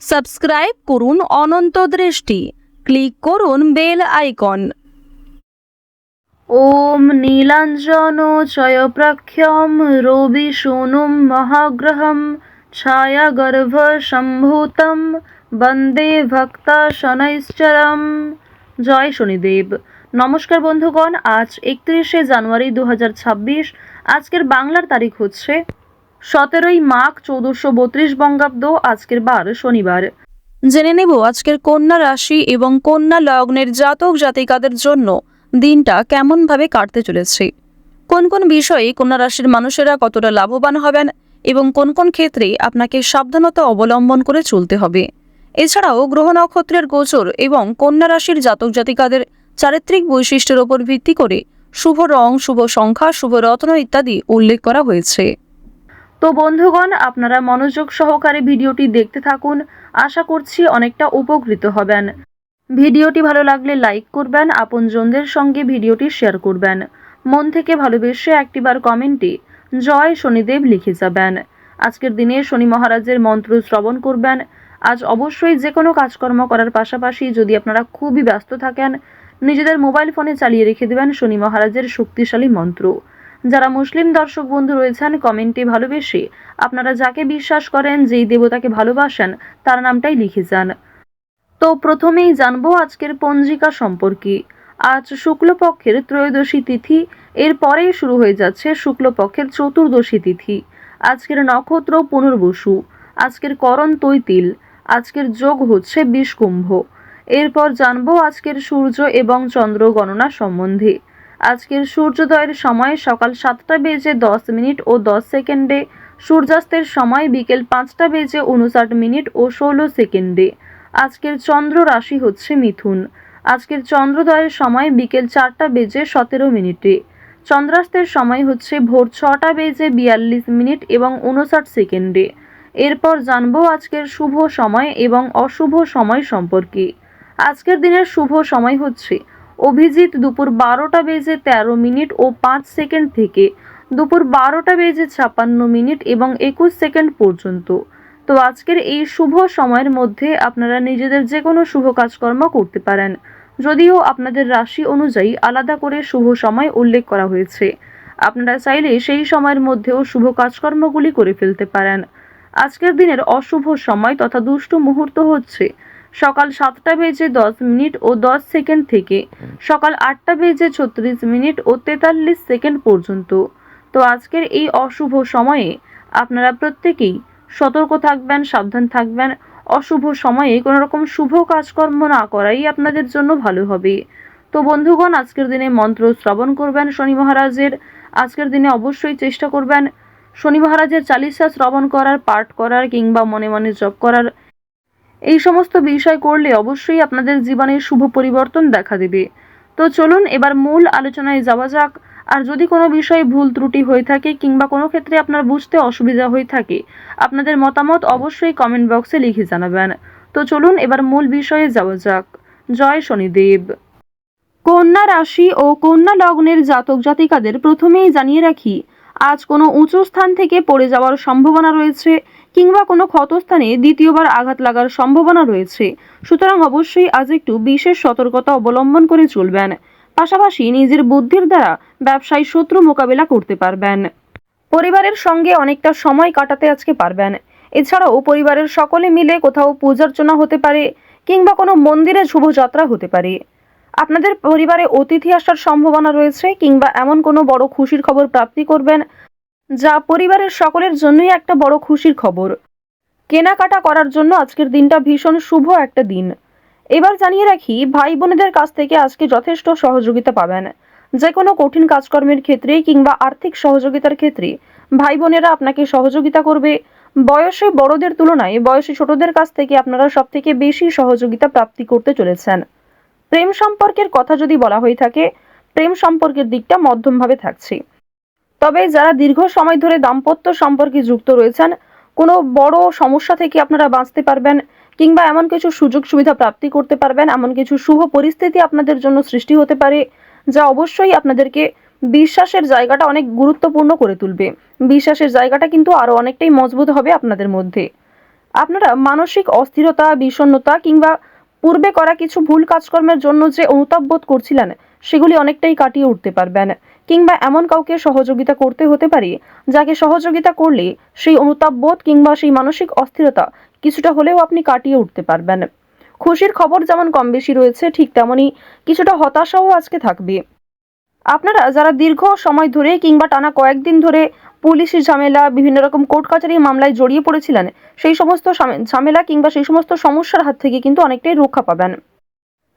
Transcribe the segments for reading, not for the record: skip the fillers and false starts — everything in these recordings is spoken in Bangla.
সাবস্ক্রাইব করুন অনন্ত দৃষ্টি, ক্লিক করুন বেল আইকন। ওম নীলাঞ্জনোচয়প্রখ্যম রবি সোনুম মহাগ্রহম ছায়াগর্ভ সম্ভূতম বন্দে ভক্তা শনৈশ্চরম। জয় শনিদেব। নমস্কার বন্ধুগণ, আজ 31শে জানুয়ারি 2026। আজকের বাংলার তারিখ হচ্ছে 17ই মাঘ 1432 বঙ্গাব্দ। আজকের বার শনিবার। জেনে নেব আজকের কন্যা রাশি এবং কন্যা লগ্নের জাতক জাতিকাদের জন্য দিনটা কেমনভাবে কাটতে চলেছে, কোন কোন বিষয়ে কন্যা রাশির মানুষেরা কতটা লাভবান হবেন এবং কোন কোন ক্ষেত্রে আপনাকে সাবধানতা অবলম্বন করে চলতে হবে। এছাড়াও গ্রহ নক্ষত্রের গোচর এবং কন্যা রাশির জাতক জাতিকাদের চারিত্রিক বৈশিষ্ট্যের উপর ভিত্তি করে শুভ রং, শুভ সংখ্যা, শুভ রত্ন ইত্যাদি উল্লেখ করা হয়েছে। তো বন্ধুগণ, আপনারা মনোযোগ সহকারে ভিডিওটি দেখতে থাকুন। আশা করছি অনেকটা উপকৃত হবেন। ভিডিওটি ভালো লাগলে লাইক করবেন, আপনজনদের সঙ্গে ভিডিওটি শেয়ার করবেন। মন থেকে ভালোবেসে একটিবার কমেন্টে জয় শনিদেব লিখে যাবেন। আজকের দিনে শনি মহারাজের মন্ত্র শ্রবণ করবেন। আজ অবশ্যই যে কোনো কাজকর্ম করার পাশাপাশি যদি আপনারা খুবই ব্যস্ত থাকেন, নিজেদের মোবাইল ফোনে চালিয়ে রেখে দেবেন শনি মহারাজের শক্তিশালী মন্ত্র। যারা মুসলিম দর্শক বন্ধু রয়েছেন, কমেন্টে ভালোবেসে আপনারা যাকে বিশ্বাস করেন, যেই দেবতাকে ভালোবাসেন, তার নামটাই লিখে যান। তো প্রথমেই জানবো আজকের পঞ্জিকা সম্পর্কে। আজ শুক্লপক্ষের ত্রয়োদশী তিথি, এরপরেই শুরু হয়ে যাচ্ছে শুক্লপক্ষের চতুর্দশী তিথি। আজকের নক্ষত্র পুনর্বসু, আজকের করণ তৈতিল, আজকের যোগ হচ্ছে বিষকুম্ভ। এরপর জানবো আজকের সূর্য এবং চন্দ্র গণনা সম্বন্ধে। আজকের সূর্যোদয়ের সময় সকাল 7টা বেজে 10 মিনিট ও 10 সেকেন্ডে, সূর্যাস্তের সময় বিকেল 5টা বেজে 59 মিনিট ও 16 সেকেন্ডে। আজকের চন্দ্র রাশি হচ্ছে মিথুন। আজকের চন্দ্রোদয়ের সময় বিকেল 4টা বেজে 17 মিনিটে। চন্দ্রাস্তের সময় হচ্ছে ভোর 6টা বেজে 42 মিনিট এবং 59 সেকেন্ডে। এরপর জানবো আজকের শুভ সময় এবং অশুভ সময় সম্পর্কে। আজকের দিনের শুভ সময় হচ্ছে অভিজিৎ দুপুর 12টা বেজে 13 মিনিট ও 5 সেকেন্ড থেকে দুপুর 12টা বেজে 56 মিনিট এবং 21 সেকেন্ড পর্যন্ত। তো আজকের এই শুভ সময়ের মধ্যে আপনারা নিজেদের যে কোনো শুভ কাজকর্ম করতে পারেন, যদিও আপনাদের রাশি অনুযায়ী আলাদা করে শুভ সময় উল্লেখ করা হয়েছে। আপনারা চাইলে সেই সময়ের মধ্যেও শুভ কাজকর্মগুলি করে ফেলতে পারেন। আজকের দিনের অশুভ সময় তথা দুষ্ট মুহূর্ত হচ্ছে সকাল 7টা বেজে 10 মিনিট ও 10 সেকেন্ড থেকে সকাল 8টা বেজে 36 মিনিট ও 43 সেকেন্ড পর্যন্ত। তো আজকের এই অশুভ সময়ে আপনারা প্রত্যেকেই সতর্ক থাকবেন, সাবধান থাকবেন। অশুভ সময়ে কোনো রকম শুভ কাজকর্ম না করাই আপনাদের জন্য ভালো হবে। তো বন্ধুগণ, আজকের দিনে মন্ত্র শ্রবণ করবেন শনি মহারাজের। আজকের দিনে অবশ্যই চেষ্টা করবেন শনি মহারাজের চালিসা শ্রবণ করার, পাঠ করার কিংবা মনে মনে জপ করার। এই সমস্ত বিষয় করলে অবশ্যই আপনাদের জীবনে শুভ পরিবর্তন দেখা দেবে। তো চলুন এবার মূল আলোচনায় যাওয়া যাক। আর যদি কোনো বিষয়ে ভুল ত্রুটি হয়ে থাকে কিংবা কোনো ক্ষেত্রে আপনার বুঝতে অসুবিধা হয়ে থাকে, আপনাদের মতামত অবশ্যই কমেন্ট বক্সে লিখে জানাবেন। তো চলুন এবার মূল বিষয়ে যাওয়া যাক। জয় শনিদেব। কন্যা রাশি ও কন্যা লগ্নের জাতক জাতিকাদের প্রথমেই জানিয়ে রাখি, আজ কোনো উঁচু স্থান থেকে পড়ে যাওয়ার সম্ভাবনা রয়েছে কিংবা কোনো ক্ষতস্থানে দ্বিতীয়বার আঘাত লাগার সম্ভাবনা রয়েছে। সুতরাং অবশ্যই আজ একটু বিশেষ সতর্কতা অবলম্বন করে চলবেন। পাশাপাশি নিজের বুদ্ধির দ্বারা ব্যবসায়ী শত্রু মোকাবেলা করতে পারবেন। পরিবারের সঙ্গে অনেকটা সময় কাটাতে আজকে পারবেন। এছাড়াও পরিবারের সকলে মিলে কোথাও পূজার্চনা হতে পারে কিংবা কোনো মন্দিরে শুভযাত্রা হতে পারে। আপনাদের পরিবারে অতিথি আসার সম্ভাবনা রয়েছে কিংবা এমন কোনো বড় খুশির খবর প্রাপ্তি করবেন, যা পরিবারের সকলের জন্যই একটা বড় খুশির খবর। কেনাকাটা করার জন্য আজকের দিনটা ভীষণ শুভ একটা দিন। এবার জানিয়ে রাখি, ভাই বোনেদের কাছ থেকে আজকে যথেষ্ট সহযোগিতা পাবেন। যে কোনো কঠিন কাজকর্মের ক্ষেত্রে কিংবা আর্থিক সহযোগিতার ক্ষেত্রে ভাই বোনেরা আপনাকে সহযোগিতা করবে। বয়সে বড়দের তুলনায় বয়সে ছোটদের কাছ থেকে আপনারা সব থেকে বেশি সহযোগিতা প্রাপ্তি করতে চলেছেন। প্রেম সম্পর্কের কথা যদি বলা হয়ে থাকে, প্রেম সম্পর্কের দিকটা মধ্যমভাবে থাকছে। তবে যারা দীর্ঘ সময় ধরে দাম্পত্য সম্পর্কে যুক্ত রয়েছেন, কোনো বড় সমস্যা থেকে আপনারা বাঁচতে পারবেন কিংবা এমন কিছু সুযোগ সুবিধা প্রাপ্তি করতে পারবেন, এমন কিছু শুভ পরিস্থিতি আপনাদের জন্য সৃষ্টি হতে পারে, যা অবশ্যই আপনাদেরকে বিশ্বাসের জায়গাটা অনেক গুরুত্বপূর্ণ করে তুলবে। বিশ্বাসের জায়গাটা কিন্তু আরো অনেকটাই মজবুত হবে আপনাদের মধ্যে। আপনারা মানসিক অস্থিরতা, বিষণ্ণতা কিংবা পূর্বে করা কিছু ভুল কাজকর্মের জন্য যে অনুতাপ বোধ করছিলেন সেগুলি অনেকটাই কাটিয়ে উঠতে পারবেন, কিংবা এমন কাউকে সহযোগিতা করতে হতে পারে যাকে সহযোগিতা করলে সেই অনুতাপ বোধ কিংবা সেই মানসিক অস্থিরতা কিছুটা হলেও আপনি কাটিয়ে উঠতে পারবেন। খুশির খবর যেমন কম বেশি রয়েছে, ঠিক তেমনই কিছুটা হতাশাও আজকে থাকবে। আপনারা যারা দীর্ঘ সময় ধরে কিংবা টানা কয়েকদিন ধরে পুলিশি ঝামেলা, বিভিন্ন রকম কোর্ট কাচারি মামলায় জড়িয়ে পড়েছিলেন, সেই সমস্ত ঝামেলা কিংবা সেই সমস্ত সমস্যার হাত থেকে কিন্তু অনেকটাই রক্ষা পাবেন।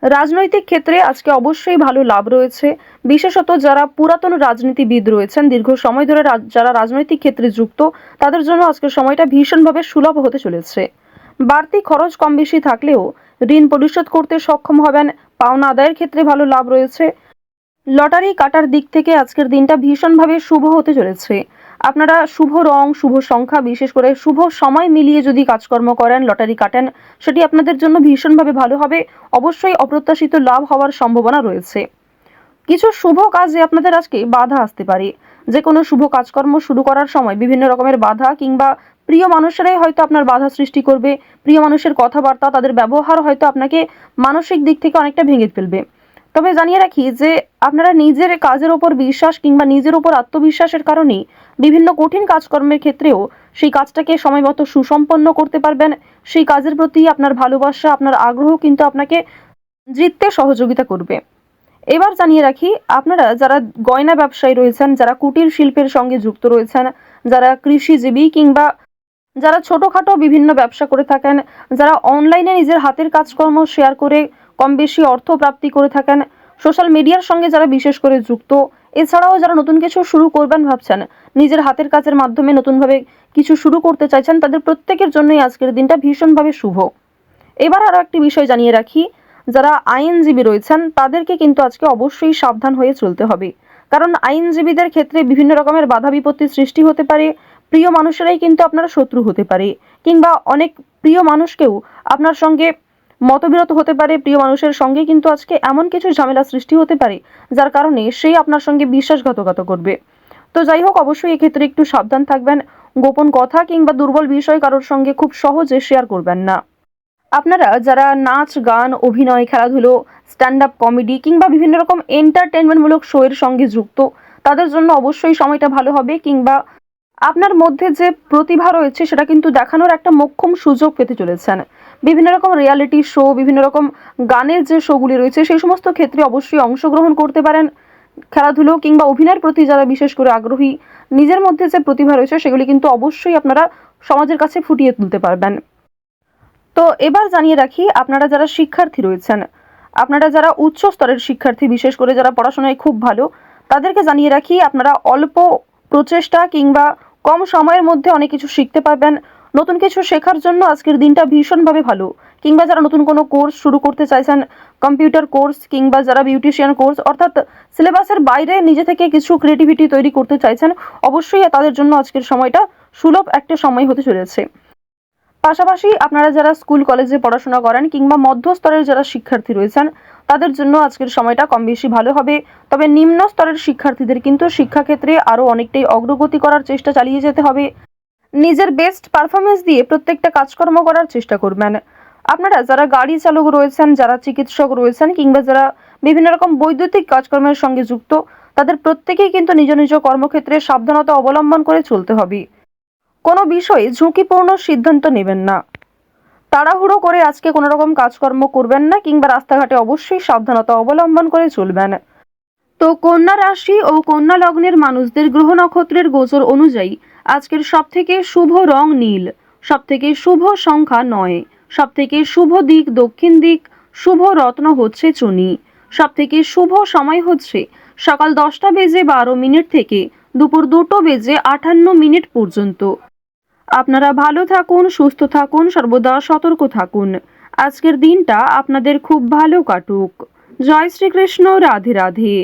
রাজনৈতিক ক্ষেত্রে আজকে অবশ্যই ভালো লাভ রয়েছে। বিশেষত যারা পুরাতন রাজনীতিবিদ রয়েছেন, দীর্ঘ সময় ধরে যারা রাজনৈতিক ক্ষেত্রে যুক্ত, তাদের জন্য আজকের সময়টা ভীষণভাবে সুলভ হতে চলেছে। বাড়তি খরচ কম বেশি থাকলেও ঋণ পরিশোধ করতে সক্ষম হবেন। পাওনা আদায়ের ক্ষেত্রে ভালো লাভ রয়েছে। লটারি কাটার দিক থেকে আজকের দিনটা ভীষণভাবে শুভ হতে চলেছে। আপনারা শুভ রং, শুভ সংখ্যা, বিশেষ করে শুভ সময় মিলিয়ে যদি কাজকর্ম করেন, লটারি কাটেন, সেটি আপনাদের জন্য ভীষণভাবে ভালো হবে। অবশ্যই অপ্রত্যাশিত লাভ হওয়ার সম্ভাবনা রয়েছে। কিছু শুভ কাজে আপনাদের আজকে বাধা আসতে পারে। যে কোনো শুভ কাজকর্ম শুরু করার সময় বিভিন্ন রকমের বাধা কিংবা প্রিয় মানুষেরাই হয়তো আপনার বাধা সৃষ্টি করবে। প্রিয় মানুষের কথাবার্তা, তাদের ব্যবহার হয়তো আপনাকে মানসিক দিক থেকে অনেকটা ভেঙে ফেলবে। তবে জানিয়ে রাখি যে আপনারা নিজের কাজের ওপর বিশ্বাস কিংবা নিজের ওপর আত্মবিশ্বাসের কারণেই বিভিন্ন কঠিন কাজকর্মের ক্ষেত্রেও সেই কাজটাকে সময়মতো সুসম্পন্ন করতে পারবেন। সেই কাজের প্রতি আপনার ভালোবাসা, আপনার আগ্রহ কিন্তু আপনাকে জিততে সহযোগিতা করবে। এবার জানিয়ে রাখি, আপনারা যারা গয়না ব্যবসায়ী রয়েছেন, যারা কুটির শিল্পের সঙ্গে যুক্ত রয়েছেন, যারা কৃষিজীবী কিংবা যারা ছোটোখাটো বিভিন্ন ব্যবসা করে থাকেন, যারা অনলাইনে নিজের হাতের কাজকর্ম শেয়ার করে কম বেশি অর্থ প্রাপ্তি করে থাকেন, সোশ্যাল মিডিয়ার সঙ্গে যারা বিশেষ করে যুক্ত, এছাড়াও যারা নতুন কিছু শুরু করবেন ভাবছেন, নিজের হাতের কাজের মাধ্যমে নতুনভাবে কিছু শুরু করতে চাইছেন, তাদের প্রত্যেকের জন্যই আজকের দিনটা ভীষণভাবে শুভ। এবার আরও একটি বিষয় জানিয়ে রাখি, যারা আইনজীবী রয়েছেন তাদেরকে কিন্তু আজকে অবশ্যই সাবধান হয়ে চলতে হবে। কারণ আইনজীবীদের ক্ষেত্রে বিভিন্ন রকমের বাধা বিপত্তির সৃষ্টি হতে পারে। প্রিয় মানুষেরাই কিন্তু আপনার শত্রু হতে পারে, কিংবা অনেক প্রিয় মানুষকেও আপনার সঙ্গে মতবিরোধ হতে পারে। প্রিয় মানুষের সঙ্গে কিন্তু আজকে এমন কিছু ঝামেলা সৃষ্টি হতে পারে যার কারণে সেই আপনার সঙ্গে বিশ্বাসঘাতকতা করবে। তো যাই হোক, অবশ্যই এক্ষেত্রে একটু সাবধান থাকবেন। গোপন কথা কিংবা দুর্বল বিষয় কারোর সঙ্গে খুব সহজে শেয়ার করবেন না। আপনারা যারা নাচ, গান, অভিনয়, খেলাধুলো, স্ট্যান্ড আপ কমেডি কিংবা বিভিন্ন রকম এন্টারটেনমেন্টমূলক শো এর সঙ্গে যুক্ত, তাদের জন্য অবশ্যই সময়টা ভালো হবে। কিংবা আপনার মধ্যে যে প্রতিভা রয়েছে সেটা কিন্তু দেখানোর একটা মোক্ষম সুযোগ পেতে চলেছেন। বিভিন্ন রকম রিয়ালিটি শো, বিভিন্ন রকম গানের যে শোগুলি রয়েছে সেই সমস্ত ক্ষেত্রে অবশ্যই অংশগ্রহণ করতে পারেন। খেলাধুলো কিংবা অভিনয়ের প্রতি যারা বিশেষ করে আগ্রহী, নিজের মধ্যে যে প্রতিভা রয়েছে সেগুলি কিন্তু অবশ্যই আপনারা সমাজের কাছে ফুটিয়ে তুলতে পারবেন। তো এবার জানিয়ে রাখি, আপনারা যারা শিক্ষার্থী রয়েছেন, আপনারা যারা উচ্চ স্তরের শিক্ষার্থী, বিশেষ করে যারা পড়াশোনায় খুব ভালো, তাদেরকে জানিয়ে রাখি আপনারা অল্প প্রচেষ্টা কিংবা কম সময়ের মধ্যে অনেক কিছু শিখতে পারবেন। নতুন কিছু শেখার জন্য আজকের দিনটা ভীষণভাবে ভালো। কিংবা যারা নতুন কোনো কোর্স শুরু করতে চাইছেন, কম্পিউটার কোর্স কিংবা যারা বিউটিশিয়ান কোর্স, অর্থাৎ সিলেবাসের বাইরে নিজে থেকে কিছু ক্রিয়েটিভিটি তৈরি করতে চাইছেন, অবশ্যই তাদের জন্য আজকের সময়টা সুলভ একটা সময় হতে চলেছে। পাশাপাশি আপনারা যারা স্কুল কলেজে পড়াশোনা করেন কিংবা মধ্যস্তরের যারা শিক্ষার্থী রয়েছেন, তাদের জন্য আজকের সময়টা কম বেশি ভালো হবে। তবে নিম্ন স্তরের শিক্ষার্থীদের কিন্তু শিক্ষাক্ষেত্রে আরও অনেকটাই অগ্রগতি করার চেষ্টা চালিয়ে যেতে হবে। নিজের বেস্ট পারফরমেন্স দিয়ে প্রত্যেকটা কাজকর্ম করার চেষ্টা করবেন। আপনারা যারা গাড়ি চালক রয়েছেন, যারা চিকিৎসক রয়েছেন কিংবা যারা বিভিন্ন রকম বৈদ্যুতিক কাজকর্মের সঙ্গে যুক্ত, তাদের প্রত্যেকেই কিন্তু নিজ নিজ কর্মক্ষেত্রে সাবধানতা অবলম্বন করে চলতে হবে। কোনো বিষয়ে ঝুঁকিপূর্ণ সিদ্ধান্ত নেবেন না। তাড়াহুড়ো করে আজকে কোনো রকম কাজকর্ম করবেন না, কিংবা রাস্তাঘাটে অবশ্যই সাবধানতা অবলম্বন করে চলবেন। তো কন্যা রাশি ও কন্যা লগ্নের মানুষদের গ্রহ নক্ষত্রের গোচর অনুযায়ী আজকের সবথেকে শুভ রং নীল, সবথেকে শুভ সংখ্যা 9, সবথেকে শুভ দিক দক্ষিণ দিক, শুভ রত্ন হচ্ছে চুনি, সবথেকে শুভ সময় হচ্ছে সকাল 10:12 থেকে দুপুর 2:58 পর্যন্ত। আপনারা ভালো থাকুন, সুস্থ থাকুন, সর্বদা সতর্ক থাকুন। আজকের দিনটা আপনাদের খুব ভালো কাটুক। জয় শ্রীকৃষ্ণ। রাধে রাধে।